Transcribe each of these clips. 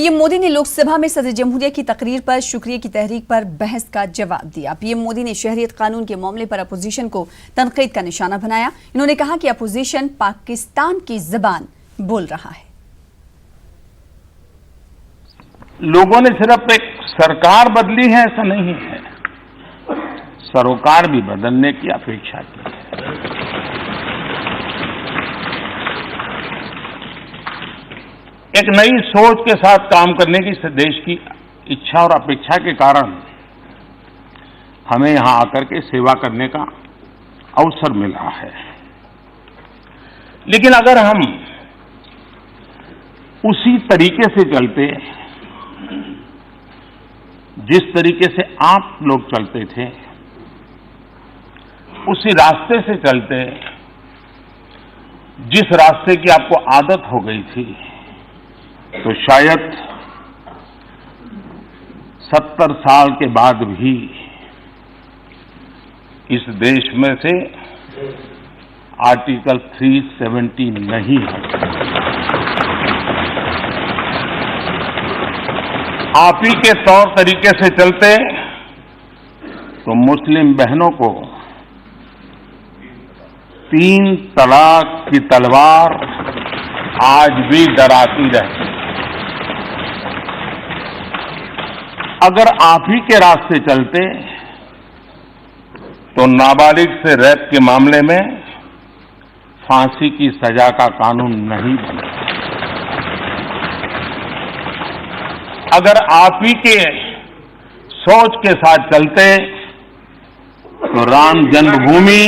PM Modi ने लोकसभा में सदर जमहूरिया की तकरीर पर शुक्रिया की तहरीक पर बहस का जवाब दिया। पीएम मोदी ने शहरियत कानून के मामले पर अपोजिशन को तनकीद का निशाना बनाया। इन्होंने कहा कि अपोजिशन पाकिस्तान की जबान बोल रहा है। लोगों ने सिर्फ एक सरकार बदली है ऐसा नहीं है, सरोकार भी बदलने की अपेक्षा की है। एक नई सोच के साथ काम करने की देश की इच्छा और अपेक्षा के कारण हमें यहां आकर के सेवा करने का अवसर मिला है। लेकिन अगर हम उसी तरीके से चलते जिस तरीके से आप लोग चलते थे, उसी रास्ते से चलते जिस रास्ते की आपको आदत हो गई थी, तो शायद 70 साल के बाद भी इस देश में से आर्टिकल 370 नहीं है। आप ही के तौर तरीके से चलते तो मुस्लिम बहनों को 3 तलाक की तलवार आज भी डराती रहती। अगर आप ही के रास्ते चलते तो नाबालिग से रेप के मामले में फांसी की सजा का कानून नहीं बना। अगर आप ही के सोच के साथ चलते तो राम जन्मभूमि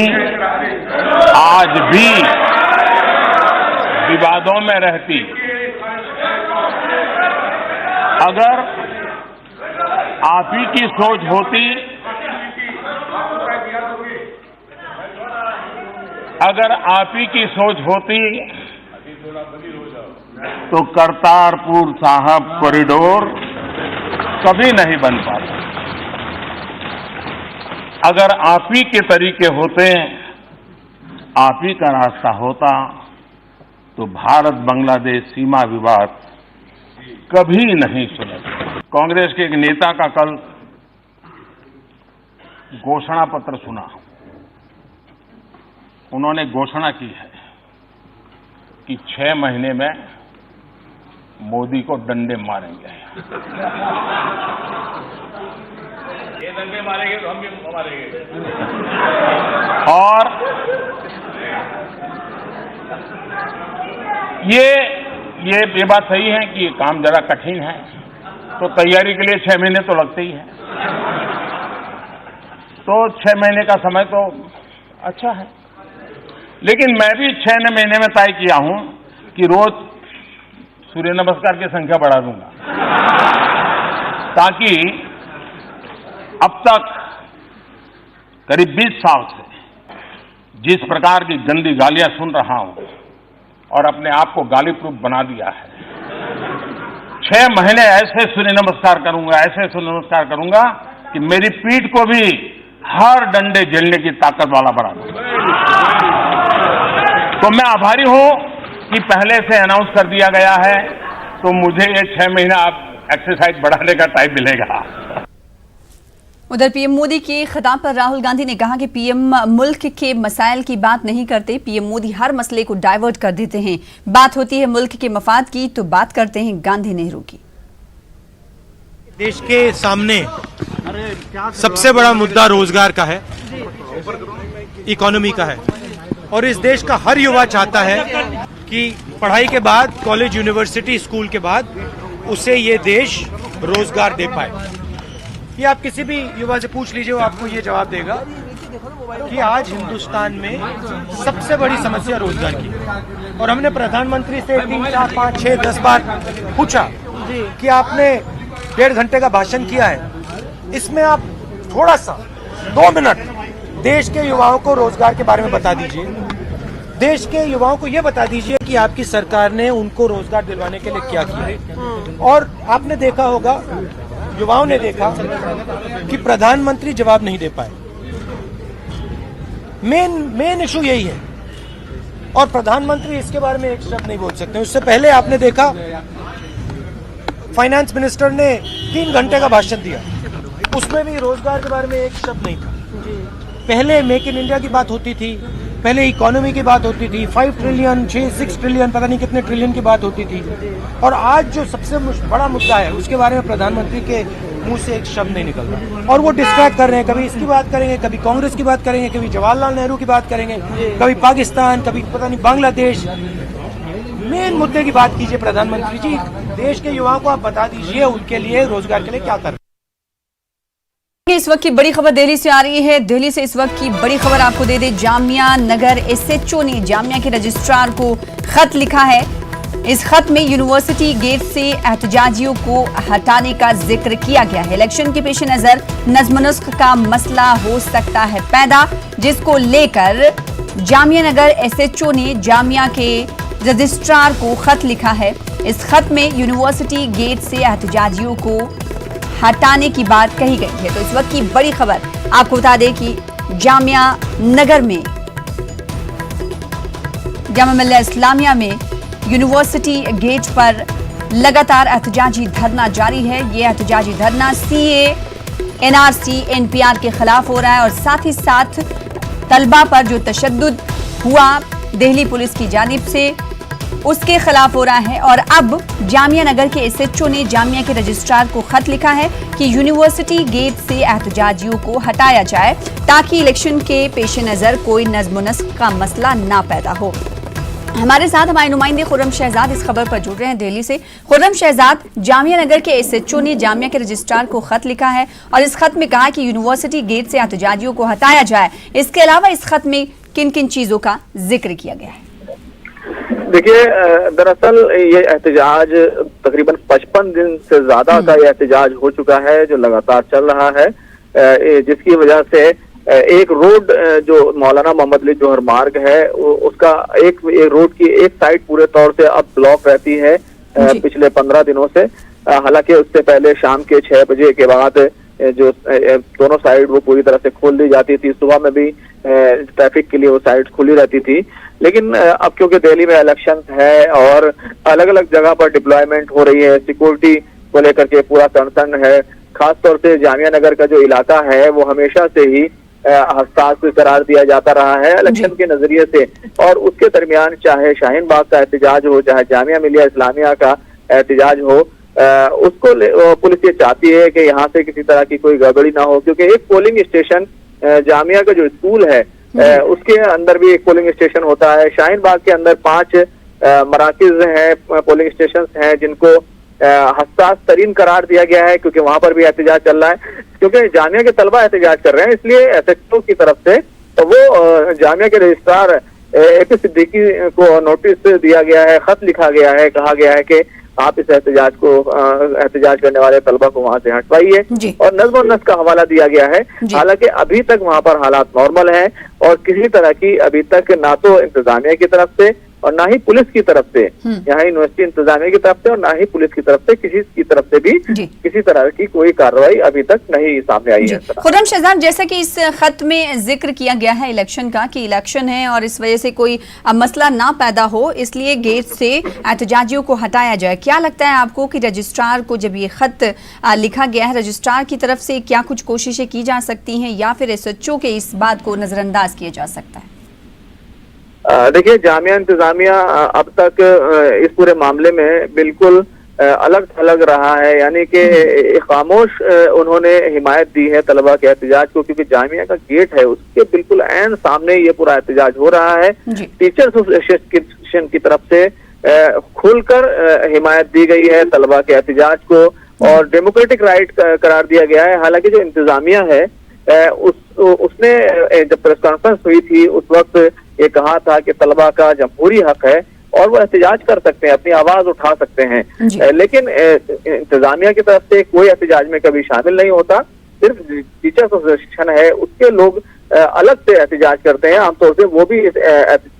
आज भी विवादों में रहती। अगर आप ही की सोच होती, अगर आप ही की सोच होती तो करतारपुर साहब कॉरिडोर कभी नहीं बन पाता। अगर आप ही के तरीके होते, आप ही का रास्ता होता, तो भारत बांग्लादेश सीमा विवाद कभी नहीं सुलझता। कांग्रेस के एक नेता का कल घोषणा पत्र सुना। उन्होंने घोषणा की है कि 6 महीने में मोदी को डंडे मारेंगे। ये डंडे मारेंगे तो हम भी मारेंगे। और ये बात सही है कि ये काम जरा कठिन है, तो तैयारी के लिए 6 महीने तो लगते ही हैं। तो 6 महीने का समय तो अच्छा है, लेकिन मैं भी 6 महीने में तय किया हूं कि रोज सूर्य नमस्कार की संख्या बढ़ा दूंगा, ताकि अब तक करीब 20 साल से जिस प्रकार की गंदी गालियां सुन रहा हूं और अपने आप को गाली प्रूफ बना दिया है, 6 महीने ऐसे सूर्य नमस्कार करूंगा, ऐसे सूर्य नमस्कार करूंगा कि मेरी पीठ को भी हर डंडे झेलने की ताकत वाला बना दूंगा। तो मैं आभारी हूं कि पहले से अनाउंस कर दिया गया है, तो मुझे ये 6 महीना आप एक्सरसाइज बढ़ाने का टाइम मिलेगा। उधर पीएम मोदी के खिताब पर राहुल गांधी ने कहा कि पीएम मुल्क के मसाइल की बात नहीं करते, पीएम मोदी हर मसले को डाइवर्ट कर देते हैं। बात होती है मुल्क के मफाद की तो बात करते हैं गांधी नेहरू की। देश के सामने सबसे बड़ा मुद्दा रोजगार का है, इकोनॉमी का है, और इस देश का हर युवा चाहता है कि पढ़ाई के बाद, कॉलेज, यूनिवर्सिटी, स्कूल के बाद उसे ये देश रोजगार दे पाए। ये आप किसी भी युवा से पूछ लीजिए, वो आपको ये जवाब देगा कि आज हिंदुस्तान में सबसे बड़ी समस्या रोजगार की। और हमने प्रधानमंत्री से 3, 4, 5, 6, 10 बार पूछा कि आपने 1.5 घंटे का भाषण किया है, इसमें आप थोड़ा सा 2 मिनट देश के युवाओं को रोजगार के बारे में बता दीजिए। देश के युवाओं को ये बता दीजिए कि आपकी सरकार ने उनको रोजगार दिलवाने के लिए क्या किया। और आपने देखा होगा, युवाओं ने देखा कि प्रधानमंत्री जवाब नहीं दे पाए। मेन इशू यही है, और प्रधानमंत्री इसके बारे में एक शब्द नहीं बोल सकते। उससे पहले आपने देखा फाइनेंस मिनिस्टर ने 3 घंटे का भाषण दिया, उसमें भी रोजगार के बारे में एक शब्द नहीं था। पहले मेक इन इंडिया की बात होती थी, पहले इकोनॉमी की बात होती थी, 5 ट्रिलियन 6 ट्रिलियन पता नहीं कितने ट्रिलियन की बात होती थी, और आज जो सबसे बड़ा मुद्दा है उसके बारे में प्रधानमंत्री के मुंह से एक शब्द नहीं निकल रहा, और वो डिस्ट्रैक्ट कर रहे हैं। कभी इसकी बात करेंगे, कभी कांग्रेस की बात करेंगे, कभी जवाहरलाल नेहरू की बात करेंगे, कभी पाकिस्तान, कभी पता नहीं बांग्लादेश। मेन मुद्दे की बात कीजिए प्रधानमंत्री जी, देश के युवाओं को आप बता दीजिए उनके लिए रोजगार के लिए क्या कर। इस वक्त की बड़ी खबर दिल्ली से आ रही है। दिल्ली से इस वक्त की बड़ी खबर आपको दे दे, जामिया नगर एसएचओ ने जामिया के रजिस्ट्रार को खत लिखा है। इस खत में यूनिवर्सिटी गेट से एहतजाजियों को हटाने का जिक्र किया गया है। इलेक्शन के पेश नजर नज्म-ओ-नस्ख का मसला हो सकता है पैदा, जिसको लेकर जामिया नगर एसएचओ ने जामिया के रजिस्ट्रार को खत लिखा है। इस खत में यूनिवर्सिटी गेट से एहतजाजियों को हटाने की बात कही गई है। तो इस वक्त की बड़ी खबर आपको बता दें कि जामिया नगर में जामिया मिल्लिया इस्लामिया में यूनिवर्सिटी गेट पर लगातार एहतजाजी धरना जारी है। ये एहतजाजी धरना सीए, एनआरसी, एनपीआर के खिलाफ हो रहा है और साथ ही साथ तलबा पर जो तशद्दुद हुआ दिल्ली पुलिस की जानिब से, उसके खिलाफ हो रहा है। और अब जामिया नगर के एसएचओ ने जामिया के रजिस्ट्रार को खत लिखा है कि यूनिवर्सिटी गेट से एहतजाजियों को हटाया जाए ताकि इलेक्शन के पेश नजर कोई नज्म-ओ-नस्ख का मसला ना पैदा हो। हमारे साथ हमारे नुमाइंदे खुर्रम शहजाद इस खबर पर जुड़ रहे हैं दिल्ली से। खुर्रम शहजाद, जामिया नगर के एसएचओ ने जामिया के रजिस्ट्रार को खत लिखा है और इस खत में कहा कि यूनिवर्सिटी गेट से एहतजाजियों को हटाया जाए। इसके अलावा इस खत में किन किन चीजों का जिक्र किया गया है? देखिए, दरअसल ये एहतजाज तकरीबन 55 दिन से ज्यादा का ये एहतजाज हो चुका है जो लगातार चल रहा है, जिसकी वजह से एक रोड जो मौलाना मोहम्मद अली जौहर मार्ग है उसका एक रोड की एक साइड पूरे तौर से अब ब्लॉक रहती है पिछले 15 दिनों से। हालांकि उससे पहले शाम के 6 बजे के बाद जो दोनों साइड वो पूरी तरह से खोल दी जाती थी। सुबह में भी ट्रैफिक के लिए वो साइड खुली रहती थी, लेकिन अब क्योंकि दिल्ली में इलेक्शन है और अलग अलग जगह पर डिप्लॉयमेंट हो रही है, सिक्योरिटी को लेकर के पूरा कंसर्न है। खासतौर से जामिया नगर का जो इलाका है वो हमेशा से ही हसास करार दिया जाता रहा है इलेक्शन के नजरिए से, और उसके दरमियान चाहे शाहीन बाग का एहतजाज हो, चाहे जामिया मिल्लिया इस्लामिया का एहतजाज हो, उसको पुलिस ये चाहती है कि यहाँ से किसी तरह की कोई गड़बड़ी ना हो, क्योंकि एक पोलिंग स्टेशन जामिया का जो स्कूल है उसके अंदर भी एक पोलिंग स्टेशन होता है। शाहीन बाग के अंदर 5 मराकिज हैं, पोलिंग स्टेशन हैं जिनको हसास तरीन करार दिया गया है, क्योंकि वहां पर भी एहतजाज चल रहा है। क्योंकि जामिया के तलबा एहतजाज कर रहे हैं, इसलिए एसएचओ की तरफ से तो वो जामिया के रजिस्ट्रार एपी सिद्दीकी को नोटिस दिया गया है, खत लिखा गया है, कहा गया है कि आप इस एहतजाज करने वाले तलबा को वहां से हटवाइए, और नज्म-ओ-नस्ख का हवाला दिया गया है। हालांकि अभी तक वहां पर हालात नॉर्मल हैं और किसी तरह की अभी तक ना तो इंतजामिया की तरफ से और ना ही पुलिस की तरफ से, यहाँ यूनिवर्सिटी इंतजामिया की तरफ से और ना ही पुलिस की तरफ से, किसी की तरफ से भी किसी तरह की कोई कार्रवाई अभी तक नहीं सामने आई है। खुर्रम शहजाद, जैसा कि इस खत में जिक्र किया गया है इलेक्शन का, कि इलेक्शन है और इस वजह से कोई मसला ना पैदा हो इसलिए गेट से एहतजाजियों को हटाया जाए, क्या लगता है आपको कि रजिस्ट्रार को जब ये खत लिखा गया है, रजिस्ट्रार की तरफ से क्या कुछ कोशिशें की जा सकती हैं या फिर एसएचओ के इस बात को नजरअंदाज किया जा सकता है? देखिए, जामिया इंतजामिया अब तक इस पूरे मामले में बिल्कुल अलग थलग रहा है, यानी कि खामोश उन्होंने हिमायत दी है तलबा के एहतजाज को, क्योंकि जामिया का गेट है उसके बिल्कुल ऐन सामने ये पूरा एहतजाज हो रहा है। टीचर्स एसोसिएशन की तरफ से खुलकर हिमायत दी गई है तलबा के एहतजाज को और डेमोक्रेटिक राइट करार दिया गया है। हालांकि जो इंतजामिया है उसने जब प्रेस कॉन्फ्रेंस हुई थी उस वक्त ये कहा था कि तलबा का जमहूरी हक है और वो एहतजाज कर सकते हैं, अपनी आवाज उठा सकते हैं, लेकिन इंतजामिया की तरफ से कोई एहतजाज में कभी शामिल नहीं होता। सिर्फ टीचर्स एसोसिएशन है उसके लोग अलग से एहतजाज करते हैं, आमतौर से वो भी इस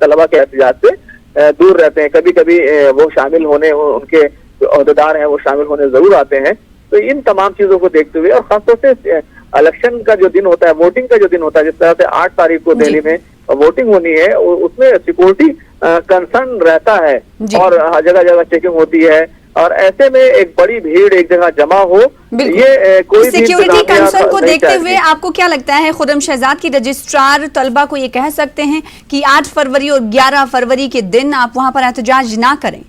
तलबा के एहतजाज से दूर रहते हैं। कभी कभी वो शामिल होने, उनके जो अहदेदार हैं वो शामिल होने जरूर आते हैं। तो इन तमाम चीजों को देखते हुए और खासतौर से इलेक्शन का जो दिन होता है, वोटिंग का जो दिन होता है, जिस तरह से 8 तारीख को दिल्ली में वोटिंग होनी है, उसमें सिक्योरिटी कंसर्न रहता है और जगह जगह चेकिंग होती है। और ऐसे में एक बड़ी भीड़ एक जगह जमा हो, ये कोई सिक्योरिटी कंसर्न को देखते हुए चाहिए। आपको क्या लगता है, खुर्रम शहजाद की रजिस्ट्रार तलबा को ये कह सकते हैं कि 8 फरवरी और 11 फरवरी के दिन आप वहां पर एहतजाज ना करें?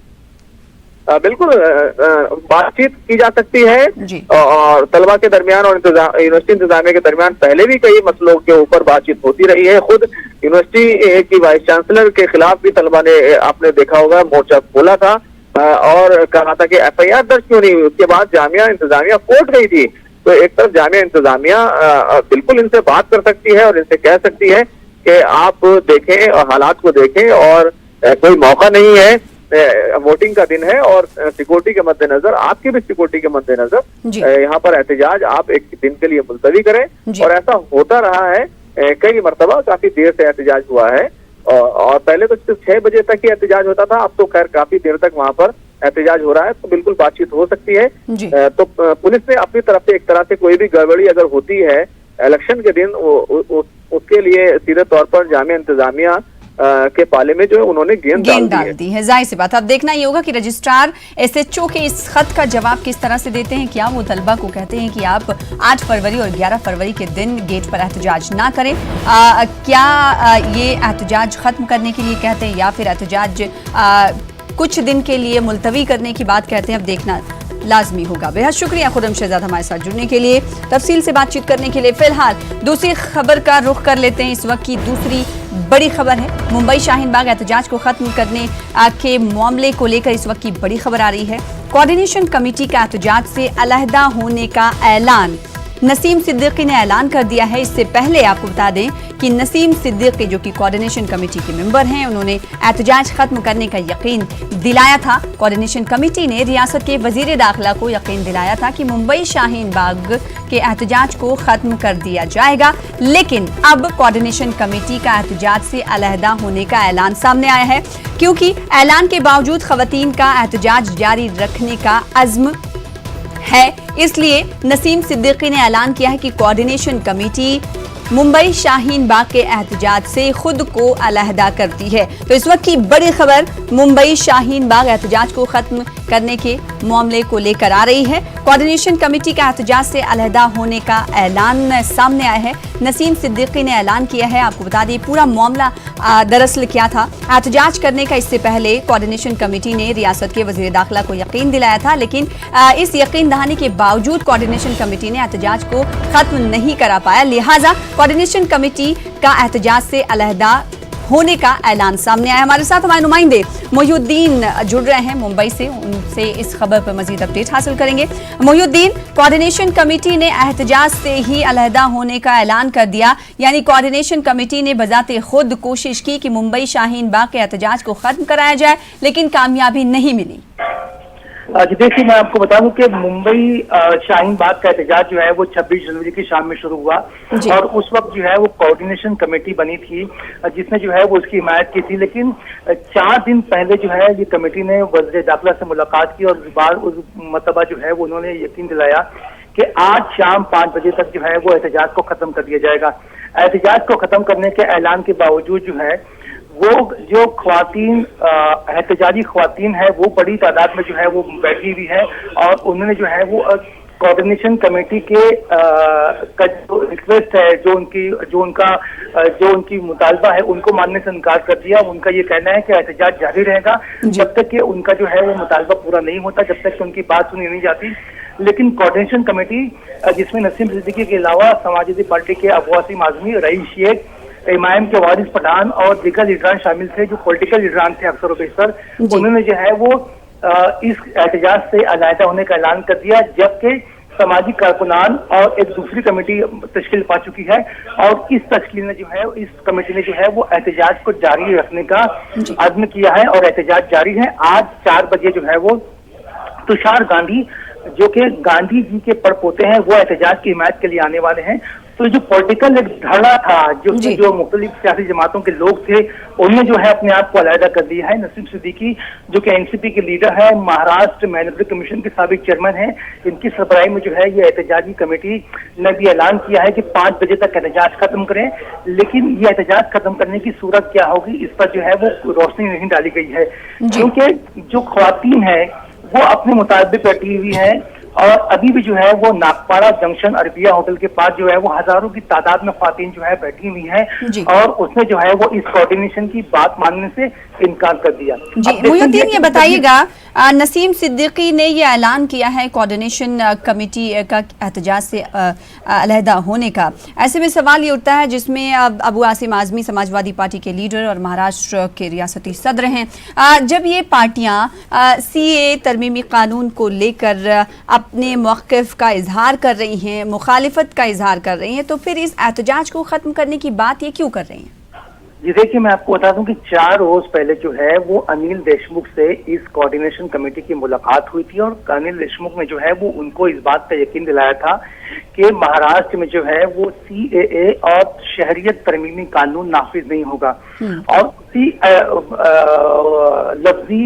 बिल्कुल बातचीत की जा सकती है जी। और तलबा के दरमियान और यूनिवर्सिटी इंतजामिया के दरमियान पहले भी कई मसलों के ऊपर बातचीत होती रही है। खुद यूनिवर्सिटी की वाइस चांसलर के खिलाफ भी तलबा ने, आपने देखा होगा, मोर्चा खोला था और कहा था कि FIR दर्ज क्यों नहीं हुई। उसके बाद जामिया इंतजामिया कोर्ट गई थी। तो एक तरफ जामिया इंतजामिया बिल्कुल इनसे बात कर सकती है और इनसे कह सकती है कि आप देखें और हालात को देखें, और कोई मौका नहीं है, वोटिंग का दिन है और सिक्योरिटी के मद्देनजर, आपकी भी सिक्योरिटी के मद्देनजर यहाँ पर एहतजाज आप एक दिन के लिए मुलतवी करें। और ऐसा होता रहा है, कई मरतबा काफी देर से एहतजाज हुआ है और पहले तो सिर्फ 6 बजे तक ही एहतजाज होता था, अब तो खैर काफी देर तक वहाँ पर एहतजाज हो रहा है। तो बिल्कुल बातचीत हो सकती है। तो पुलिस ने अपनी तरफ से एक तरह से कोई भी गड़बड़ी अगर होती है इलेक्शन के दिन, उसके लिए सीधे तौर पर जामिया इंतजामिया के पाले में जो है उन्होंने गेंद डाल दी है। जाहिर सी बात, अब देखना ये होगा कि रजिस्ट्रार SHO के इस खत का जवाब किस तरह से देते हैं। क्या वो तलबा को कहते हैं कि आप 8 फरवरी और 11 फरवरी के दिन गेट पर एहतजाज ना करें? क्या ये एहतजाज खत्म करने के लिए कहते हैं या फिर एहतजाज कुछ दिन के लिए मुलतवी करने की बात कहते हैं? अब देखना लाजमी होगा। बेहद शुक्रिया खुर्रम शहजाद हमारे साथ जुड़ने के लिए, तफसील से बातचीत करने के लिए। फिलहाल दूसरी खबर का रुख कर लेते हैं। इस वक्त की दूसरी बड़ी खबर है मुंबई शाहीन बाग एहतजाज को खत्म करने के मामले को लेकर इस वक्त की बड़ी खबर आ रही है। कोऑर्डिनेशन कमेटी का एहतजाज से अलहदा होने का ऐलान नसीम सिद्दीकी ने ऐलान कर दिया है। इससे पहले आपको बता दें कि नसीम सिद्दीकी जो कि कोऑर्डिनेशन कमेटी के मेंबर हैं, उन्होंने एहतजाज खत्म करने का यकीन दिलाया था। कोऑर्डिनेशन कमेटी ने रियासत के वजीर दाखिला को यकीन दिलाया था कि मुंबई शाहीन बाग के एहतजाज को खत्म कर दिया जाएगा, लेकिन अब कोऑर्डिनेशन कमेटी का एहतजाज से अलहदा होने का ऐलान सामने आया है, क्योंकि ऐलान के बावजूद खवातीन का एहतजाज जारी रखने का अज़्म है। इसलिए नसीम सिद्दीकी ने ऐलान किया है कि कोऑर्डिनेशन कमेटी मुंबई शाहीन बाग के एहतजाज से खुद को अलहदा करती है। तो इस वक्त की बड़ी खबर मुंबई शाहीन बाग एहतजाज को खत्म करने के मामले को लेकर आ रही है। कोऑर्डिनेशन कमेटी का एहतजाज से अलहदा होने का ऐलान सामने आया है। नसीम सिद्दीकी ने ऐलान किया है। आपको बता दें पूरा मामला दरअसल क्या था। एहतजाज करने का इससे पहले कोऑर्डिनेशन कमेटी ने रियासत के वजीर दाखिला को यकीन दिलाया था, लेकिन इस यकीन दहानी के बावजूद कोऑर्डिनेशन कमेटी ने एहतजाज को खत्म नहीं करा पाया। लिहाजा कोऑर्डिनेशन कमेटी का एहतजाज से अलहदा होने का ऐलान सामने आया। हमारे साथ हमारे नुमाइंदे मोहिउद्दीन जुड़ रहे हैं मुंबई से, उनसे इस खबर पर मजीद अपडेट हासिल करेंगे। मोहिउद्दीन, कोऑर्डिनेशन कमेटी ने एहतजाज से ही अलहदा होने का ऐलान कर दिया, यानी कोऑर्डिनेशन कमेटी ने बजाते खुद कोशिश की कि मुंबई शाहीन बाग के एहतजाज को खत्म कराया जाए, लेकिन कामयाबी नहीं मिली। देखिए, मैं आपको बता दूं कि मुंबई शाहीन बाग का एहतजाज जो है वो 26 जनवरी की शाम में शुरू हुआ और उस वक्त जो है वो कोऑर्डिनेशन कमेटी बनी थी जिसने जो है वो उसकी हिमायत की थी। लेकिन 4 दिन पहले जो है ये कमेटी ने वज़ीर दाखिला से मुलाकात की और उस मरतबा जो है वो उन्होंने यकीन दिलाया कि आज शाम 5 बजे तक जो है वो एहतजाज को खत्म कर दिया जाएगा। एहतजाज को खत्म करने के ऐलान के बावजूद जो है वो जो ख्वातीन एहतजाजी ख्वातीन है वो बड़ी तादाद में जो है वो बैठी हुई है और उन्होंने जो है वो कोऑर्डिनेशन कमेटी के का जो रिक्वेस्ट है, जो उनकी मुतालबा है, उनको मानने से इनकार कर दिया। उनका ये कहना है कि एहतजाज जारी रहेगा जब तक कि उनका जो है वो मुतालबा पूरा नहीं होता, जब तक कि उनकी बात सुनी नहीं जाती। लेकिन कोऑर्डिनेशन कमेटी जिसमें नसीम सिद्दीकी के अलावा समाजवादी पार्टी के अब्बासी आजमी, रईस शेख, इमाम के वारिस पठान और दीगर लीडरान शामिल थे जो पॉलिटिकल लीडरान थे अक्सर बेशतर, उन्होंने जो है वो इस एहतजाज से अलहदा होने का ऐलान कर दिया, जबकि सामाजिक कारकुनान और एक दूसरी कमेटी तश्कील पा चुकी है और इस तश्कील ने जो है इस कमेटी ने जो है वो एहतजाज को जारी रखने का अज़्म किया है और एहतजाज जारी है। आज 4 बजे जो है वो तुषार गांधी जो कि गांधी जी के परपोते हैं वो एहतजाज की हिमायत के लिए आने वाले हैं। तो जो पॉलिटिकल एक धड़ा था जो मुख्तलिफ सियासी जमातों के लोग थे उन्होंने जो है अपने आप को अलहदा कर दिया है। नसीम सिद्दीकी जो कि एनसीपी के लीडर है, महाराष्ट्र माइनॉरिटी कमीशन के साबिक चेयरमैन है, इनकी सरबराही में जो है ये एहतजाजी कमेटी ने भी ऐलान किया है कि 5 बजे तक एहतजाज खत्म करें। लेकिन ये एहतजाज खत्म करने की सूरत क्या होगी इस पर जो है वो रोशनी नहीं डाली गई है, क्योंकि जो ख्वातीन है वो अपने मुताबिक बैठी हुई है और अभी भी जो है वो नागपाड़ा जंक्शन अरबिया होटल के पास जो है वो हजारों की तादाद में ख्वातीन जो है बैठी हुई है और उसने जो है वो इस कोऑर्डिनेशन की बात मानने से इनकार कर दिया। जी मोहिउद्दीन, ये बताइएगा, नसीम सिद्दीकी ने ये ऐलान किया है कोऑर्डिनेशन कमेटी का एहतजाज से अलहदा होने का। ऐसे में सवाल ये उठता है, जिसमें अबू आसिम आजमी समाजवादी पार्टी के लीडर और महाराष्ट्र के रियासती सदर हैं, जब ये पार्टियां सीए तरमीमी कानून को लेकर अपने मौक़िफ़ का इजहार कर रही हैं, मुखालिफत का इजहार कर रही हैं, तो फिर इस एहतजाज को ख़त्म करने की बात ये क्यों कर रही हैं? जी देखिए, मैं आपको बता दूं कि 4 रोज पहले जो है वो अनिल देशमुख से इस कोऑर्डिनेशन कमेटी की मुलाकात हुई थी और अनिल देशमुख ने जो है वो उनको इस बात का यकीन दिलाया था कि महाराष्ट्र में जो है वो CAA और शहरियत तरमीमी कानून नाफिज नहीं होगा और उसी लफ्जी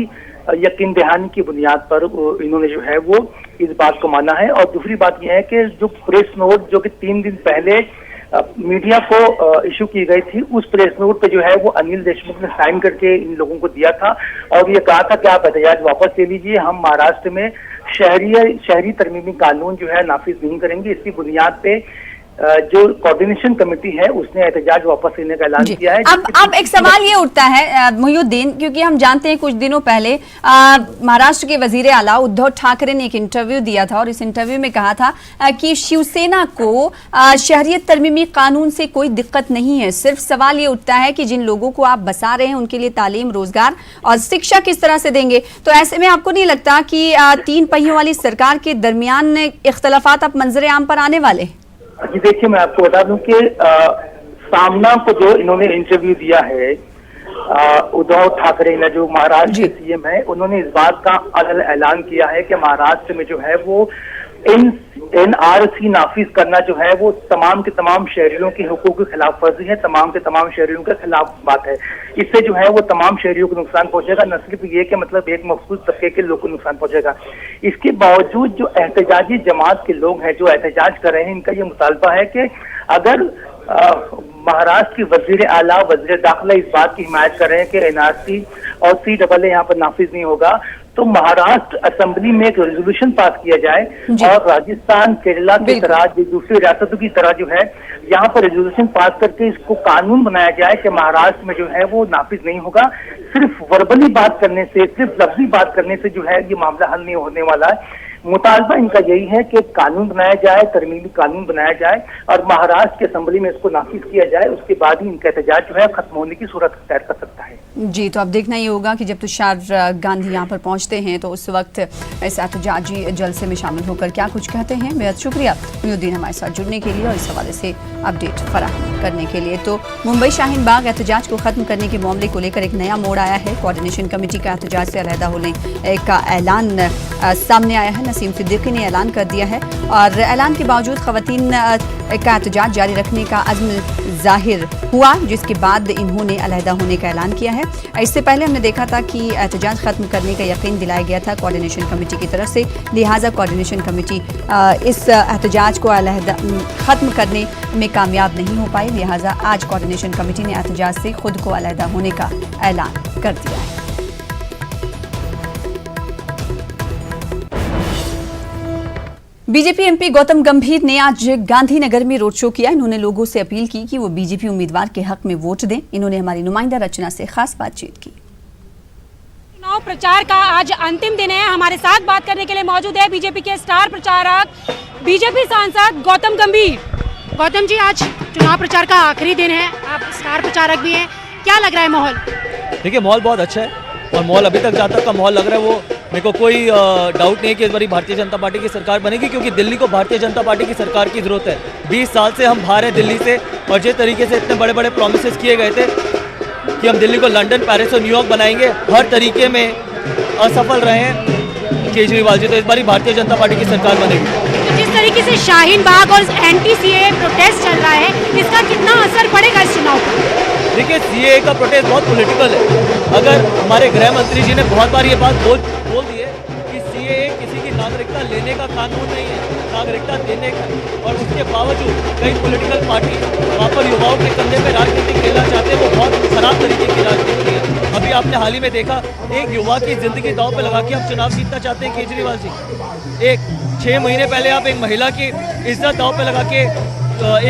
यकीन दहानी की बुनियाद पर इन्होंने जो है वो इस बात को माना है। और दूसरी बात यह है कि जो प्रेस नोट जो कि 3 दिन पहले मीडिया को इशू की गई थी, उस प्रेस नोट पे जो है वो अनिल देशमुख ने साइन करके इन लोगों को दिया था और ये कहा था कि आप एहतजाज वापस ले लीजिए, हम महाराष्ट्र में शहरी तरमीमी कानून जो है नाफिज नहीं करेंगे। इसकी बुनियाद पे जो कोऑर्डिनेशन कमेटी है उसने एहतजाज वापस लेने का ऐलान किया है। अब एक सवाल ये उठता है मोहिउद्दीन, क्योंकि हम जानते हैं कुछ दिनों पहले महाराष्ट्र के वजीर आला उद्धव ठाकरे ने एक इंटरव्यू दिया था और इस इंटरव्यू में कहा था कि शिवसेना को शहरियत तरमीमी कानून से कोई दिक्कत नहीं है, सिर्फ सवाल ये उठता है कि जिन लोगों को आप बसा रहे हैं उनके लिए तालीम, रोजगार और शिक्षा किस तरह से देंगे। तो ऐसे में आपको नहीं लगता कि 3 पहियों वाली सरकार के दरमियान इख्तलाफात अब मंजर आम पर आने वाले? जी देखिए, मैं आपको बता दूं कि सामना को जो इन्होंने इंटरव्यू दिया है उद्धव ठाकरे ने, जो महाराष्ट्र के CM है, उन्होंने इस बात का ऐलान किया है कि महाराष्ट्र में जो है वो NRC नाफिज करना जो है वो तमाम के तमाम शहरियों के हुकूक के खिलाफ वर्जी है, तमाम के तमाम शहरियों के खिलाफ बात है। इससे जो है वो तमाम शहरियों को नुकसान पहुंचेगा, न सिर्फ ये कि मतलब एक मखसूस तबके के लोगों को नुकसान पहुंचेगा। इसके बावजूद जो एहतजाजी जमात के लोग हैं जो एहतजाज कर रहे हैं, इनका ये मुतालबा है कि अगर महाराष्ट्र की वजीर आला, वजीर दाखिला इस बात की हिमायत कर रहे हैं कि NRC और CAA यहाँ पर नाफिज नहीं होगा, तो महाराष्ट्र असेंबली में एक रेजोल्यूशन पास किया जाए और राजस्थान, केरला की तरह दूसरी रियासतों की तरह जो है यहाँ पर रेजोल्यूशन पास करके इसको कानून बनाया जाए कि महाराष्ट्र में जो है वो नाफिज नहीं होगा। सिर्फ वर्बली बात करने से, सिर्फ लफ्जी बात करने से जो है ये मामला हल नहीं होने वाला है। मुतालबा इनका यही है कि कानून बनाया जाए, तरमीमी कानून बनाया जाए और महाराष्ट्र की असेंबली में इसको नाफिज किया जाए, उसके बाद ही इनका एहतजाज जो है खत्म होने की सूरत अख्तियार कर सकता है। जी, तो अब देखना ये होगा कि जब तुषार गांधी यहाँ पर पहुँचते हैं तो उस वक्त इस एहतजाजी जलसे में शामिल होकर क्या कुछ कहते हैं। बेहद शुक्रिया मोहिउद्दीन हमारे साथ जुड़ने के लिए और इस हवाले से अपडेट फराहम करने के लिए। तो मुंबई शाहीन बाग एहतजाज को खत्म करने के मामले को लेकर एक नया मोड़ आया है। कोऑर्डिनेशन कमेटी का एहतजाज से अलहदा होने का ऐलान सामने आया है। नसीम सिद्दीकी ने ऐलान कर दिया है और ऐलान के बावजूद खवातीन का एहतजाज जारी रखने का अज़्म जाहिर हुआ, जिसके बाद इन्होंने अलहदा होने का ऐलान किया है। इससे पहले हमने देखा था कि एहतजाज खत्म करने का यकीन दिलाया गया था कोऑर्डिनेशन कमेटी की तरफ से, लिहाजा कोऑर्डिनेशन कमेटी इस एहतजाज को अलहदा खत्म करने में कामयाब नहीं हो पाई, लिहाजा आज कोऑर्डिनेशन कमेटी ने एहतजाज से खुद को अलहदा होने का ऐलान कर दिया है। बीजेपी MP गौतम गंभीर ने आज गांधीनगर में रोड शो किया। इन्होंने लोगों से अपील की कि वो बीजेपी उम्मीदवार के हक में वोट दें। इन्होंने हमारी नुमाइंदा रचना से खास बातचीत की। चुनाव प्रचार का आज अंतिम दिन है। हमारे साथ बात करने के लिए मौजूद है बीजेपी के स्टार प्रचारक, बीजेपी सांसद गौतम गंभीर। गौतम जी, आज चुनाव प्रचार का आखिरी दिन है, आप स्टार प्रचारक भी हैं, क्या लग रहा है माहौल? देखिए, माहौल बहुत अच्छा है और माहौल अभी तक जहाँ तक का माहौल लग रहा है वो मेरे को कोई डाउट नहीं है कि इस बारी भारतीय जनता पार्टी की सरकार बनेगी, क्योंकि दिल्ली को भारतीय जनता पार्टी की सरकार की जरूरत है। 20 साल से हम बाहर हैं दिल्ली से और जिस तरीके से इतने बड़े बड़े प्रॉमिसेस किए गए थे कि हम दिल्ली को लंदन, पेरिस और न्यूयॉर्क बनाएंगे, हर तरीके में असफल रहे हैं केजरीवाल जी। तो इस बारी भारतीय जनता पार्टी की सरकार बनेगी। तो जिस तरीके से शाहीन बाग और anti-CAA प्रोटेस्ट चल रहा है, इसका कितना असर पड़ेगा इस चुनाव पर? देखिए, CAA का प्रोटेस्ट बहुत पॉलिटिकल है। अगर हमारे गृह मंत्री जी ने बहुत बार ये बात बोल दी है कि CAA किसी की नागरिकता लेने का कानून नहीं है, नागरिकता देने का, और उसके बावजूद कई पॉलिटिकल पार्टी वहाँ पर युवाओं के कंधे पे राजनीति खेलना चाहते हैं। वो बहुत खराब तरीके की राजनीति है। अभी आपने हाल ही में देखा, एक युवा की जिंदगी दांव पे लगा के आप चुनाव जीतना चाहते हैं केजरीवाल जी। एक 6 महीने पहले आप एक महिला की इज्जत दांव पे लगा के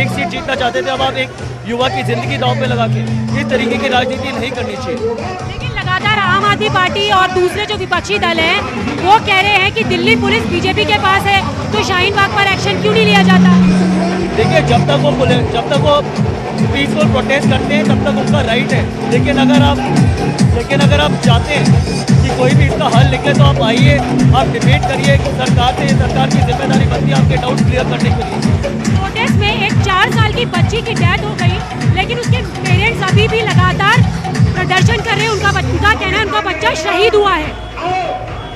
एक सीट जीतना चाहते थे, अब आप एक युवा की जिंदगी दांव पे लगा के इस तरीके की राजनीति नहीं करनी चाहिए। लेकिन लगातार आम आदमी पार्टी और दूसरे जो विपक्षी दल हैं वो कह रहे हैं कि दिल्ली पुलिस बीजेपी के पास है, तो शाहीन बाग पर एक्शन क्यों नहीं लिया जाता? देखिए, जब तक वो पीसफुल प्रोटेस्ट करते हैं तब तक उनका राइट है, लेकिन अगर आप चाहते हैं कि कोई भी इसका हल निकले तो आप आइए, आप डिबेट करिए कि सरकार की जिम्मेदारी बनती है आपके डाउट क्लियर करने के लिए। प्रोटेस्ट में एक 4 साल की बच्ची की डेथ हो गई, लेकिन उसके पेरेंट्स अभी भी लगातार प्रदर्शन कर रहे हैं। उनका कहना है उनका बच्चा शहीद हुआ है।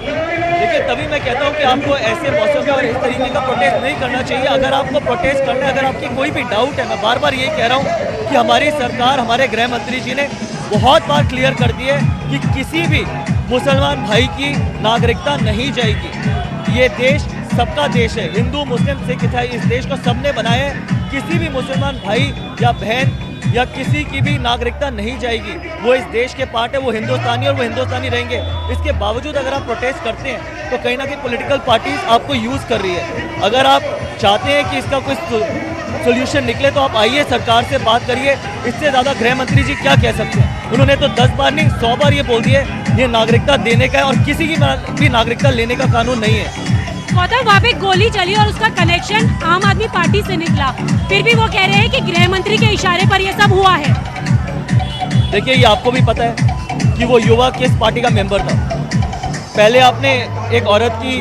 देखिए, तभी मैं कहता हूँ कि आपको ऐसे मौसम में और इस तरीके का प्रोटेस्ट नहीं करना चाहिए। अगर आपको प्रोटेस्ट करना है, अगर आपकी कोई भी डाउट है, मैं बार बार ये कह रहा हूँ कि हमारी सरकार, हमारे गृह मंत्री जी ने बहुत बार क्लियर कर दिए कि किसी भी मुसलमान भाई की नागरिकता नहीं जाएगी। ये देश सबका देश है, हिंदू मुस्लिम सिख ईसाई, इस देश को सबने बनाया है। किसी भी मुसलमान भाई या बहन या किसी की भी नागरिकता नहीं जाएगी। वो इस देश के पार्ट है, वो हिंदुस्तानी और वो हिंदुस्तानी रहेंगे। इसके बावजूद अगर आप प्रोटेस्ट करते हैं तो कहीं ना कहीं पॉलिटिकल पार्टीज आपको यूज़ कर रही है। अगर आप चाहते हैं कि इसका कोई सोल्यूशन निकले तो आप आइए, सरकार से बात करिए। इससे ज़्यादा गृह मंत्री जी क्या कह सकते हैं? उन्होंने तो 10 बार नहीं 100 बार ये बोल दिए ये नागरिकता देने का है और किसी की भी नागरिकता लेने का कानून नहीं है। गौतम, वहाँ पे गोली चली और उसका कनेक्शन आम आदमी पार्टी से निकला, फिर भी वो कह रहे हैं कि गृह मंत्री के इशारे पर ये सब हुआ है। देखिए, ये आपको भी पता है कि वो युवा किस पार्टी का मेंबर था। पहले आपने एक औरत की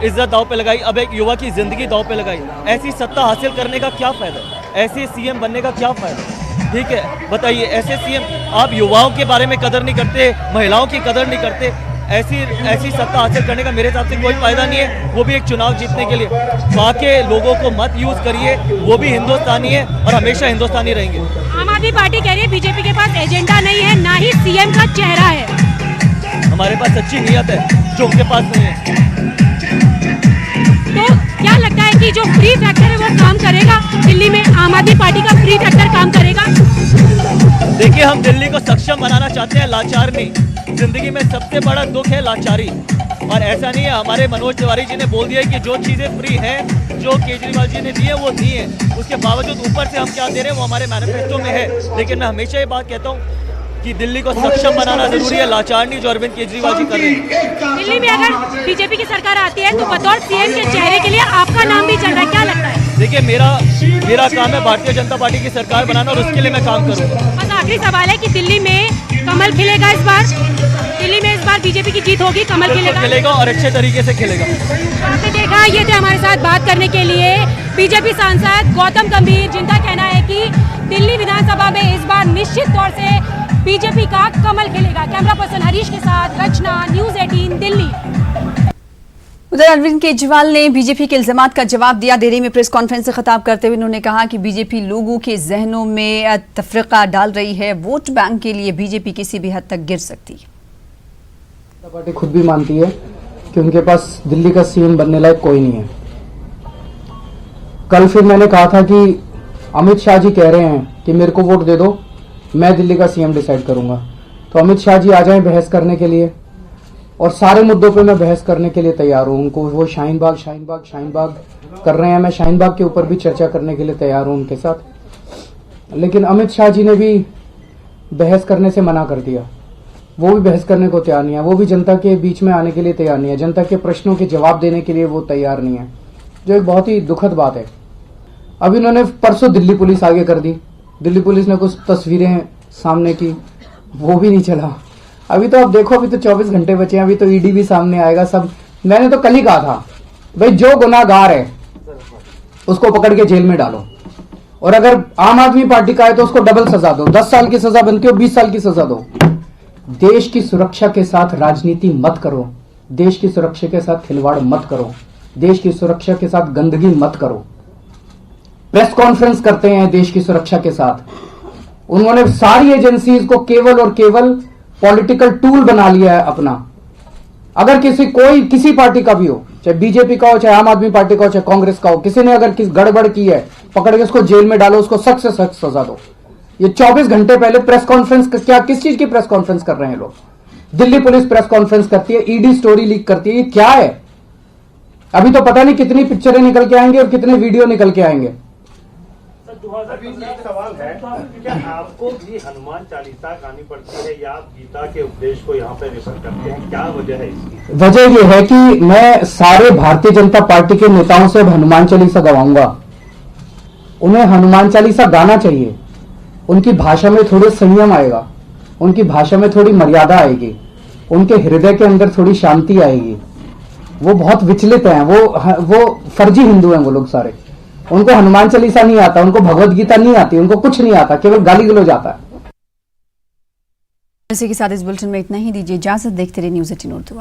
इज्जत दांव पे लगाई, अब एक युवा की जिंदगी दांव पे लगाई। ऐसी सत्ता हासिल करने का क्या फायदा? ऐसे सीएम बनने का क्या फायदा? ठीक है, बताइए, ऐसे सीएम आप युवाओं के बारे में कदर नहीं करते, महिलाओं की कदर नहीं करते। ऐसी सत्ता हासिल करने का मेरे हिसाब से कोई फायदा नहीं है, वो भी एक चुनाव जीतने के लिए। वहाँ के लोगों को मत यूज करिए, वो भी हिंदुस्तानी है और हमेशा हिंदुस्तानी रहेंगे। आम आदमी पार्टी कह रही है बीजेपी के पास एजेंडा नहीं है, ना ही सीएम का चेहरा है। हमारे पास अच्छी नीयत है जो उनके पास नहीं है। तो क्या लगता है कि जो फ्री फैक्टर है वो काम करेगा दिल्ली में? आम आदमी पार्टी का फ्री फैक्टर काम करेगा? देखिए, हम दिल्ली को सक्षम बनाना चाहते हैं, लाचार नहीं। जिंदगी में सबसे बड़ा दुख है लाचारी, और ऐसा नहीं है। हमारे मनोज तिवारी जी ने बोल दिया कि जो चीज़ें फ्री हैं, जो केजरीवाल जी ने दी है वो दी है, उसके बावजूद ऊपर से हम क्या दे रहे हैं वो हमारे मैनिफेस्टो में है। लेकिन मैं हमेशा ये बात कहता हूँ कि दिल्ली को सक्षम बनाना जरूरी है, लाचार नहीं जो अरविंद केजरीवाल जी कर रहे हैं। दिल्ली में अगर बीजेपी की सरकार आती है तो बतौर सीएम के चेहरे के लिए आपका नाम भी चल रहा है, क्या लगता है? देखिए, मेरा काम है भारतीय जनता पार्टी की सरकार बनाना और उसके लिए मैं काम करूँगा। बस आखिरी सवाल है कि दिल्ली में कमल खिलेगा इस बार? दिल्ली में इस बार बीजेपी की जीत होगी, कमल खिलेगा और अच्छे तरीके से खिलेगा। आपने देखा, ये थे हमारे साथ बात करने के लिए बीजेपी सांसद गौतम गंभीर, जिनका कहना है कि दिल्ली विधानसभा में इस बार निश्चित तौर से बीजेपी का कमल खिलेगा। कैमरा पर्सन हरीश के साथ रचना, न्यूज़ 18 दिल्ली। उधर अरविंद केजरीवाल ने बीजेपी के इल्जामात का जवाब दिया। दिल्ली में प्रेस कॉन्फ्रेंस से खिताब करते हुए उन्होंने कहा कि बीजेपी लोगों के जहनों में तफरीका डाल रही है। वोट बैंक के लिए बीजेपी किसी भी हद तक गिर सकती है। पार्टी खुद भी मानती है कि उनके पास दिल्ली का सीएम बनने लायक कोई नहीं है। कल फिर मैंने कहा था कि अमित शाह जी कह रहे हैं कि मेरे को वोट दे दो, मैं दिल्ली का सीएम डिसाइड करूंगा। तो अमित शाह जी आ जाएं बहस करने के लिए, और सारे मुद्दों पे मैं बहस करने के लिए तैयार हूं। उनको वो शाहीन बाग कर रहे हैं, मैं शाहीन बाग के ऊपर भी चर्चा करने के लिए तैयार हूं उनके साथ। लेकिन अमित शाह जी ने भी बहस करने से मना कर दिया, वो भी बहस करने को तैयार नहीं है, वो भी जनता के बीच में आने के लिए तैयार नहीं है, जनता के प्रश्नों के जवाब देने के लिए वो तैयार नहीं है, जो एक बहुत ही दुखद बात है। अब इन्होंने परसों दिल्ली पुलिस आगे कर दी, दिल्ली पुलिस ने कुछ तस्वीरें सामने की, वो भी नहीं चला। अभी तो आप देखो, अभी तो 24 घंटे बचे हैं, अभी तो ईडी भी सामने आएगा सब। मैंने तो कल ही कहा था भाई, जो गुनाहगार है उसको पकड़ के जेल में डालो, और अगर आम आदमी पार्टी का है तो उसको डबल सजा दो, 10 साल की सजा बनती हो 20 साल की सजा दो। देश की सुरक्षा के साथ राजनीति मत करो, देश की सुरक्षा के साथ खिलवाड़ मत करो, देश की सुरक्षा के साथ गंदगी मत करो। प्रेस कॉन्फ्रेंस करते हैं देश की सुरक्षा के साथ, उन्होंने सारी एजेंसीज को केवल और केवल पॉलिटिकल टूल बना लिया है अपना। अगर किसी पार्टी का भी हो, चाहे बीजेपी का हो, चाहे आम आदमी पार्टी का हो, चाहे कांग्रेस का हो, किसी ने अगर किस गड़बड़ की है, पकड़ के उसको जेल में डालो, उसको सख्त से सख्त सजा दो। ये 24 घंटे पहले प्रेस कॉन्फ्रेंस किस चीज की प्रेस कॉन्फ्रेंस कर रहे हैं लोग? दिल्ली पुलिस प्रेस कॉन्फ्रेंस करती है, ईडी स्टोरी लीक करती है। ये क्या है? अभी तो पता नहीं कितनी पिक्चरें निकल के आएंगे और कितने वीडियो निकल के आएंगे। एक सवाल है, क्या आपको भी हनुमान चालीसा गानी पड़ती है या आप गीता के उपदेश को यहाँ पे रेफर करते हैं? क्या वजह है इसकी? वजह यह है कि मैं सारे भारतीय जनता पार्टी के नेताओं से अब हनुमान चालीसा गवाऊंगा। उन्हें हनुमान चालीसा गाना चाहिए। उनकी भाषा में थोड़ी संयम आएगा, उनकी भाषा में थोड़ी मर्यादा आएगी, उनके हृदय के अंदर थोड़ी शांति आएगी। वो बहुत विचलित हैं, वो फर्जी हिंदू हैं वो लोग सारे। उनको हनुमान चालीसा नहीं आता, उनको भगवत गीता नहीं आती, उनको कुछ नहीं आता, केवल गाली गलौज आता है। इसी के साथ इस बुलेटिन में इतना ही। दीजिए इजाजत। देखते रहिए न्यूज़ 18 उर्दू।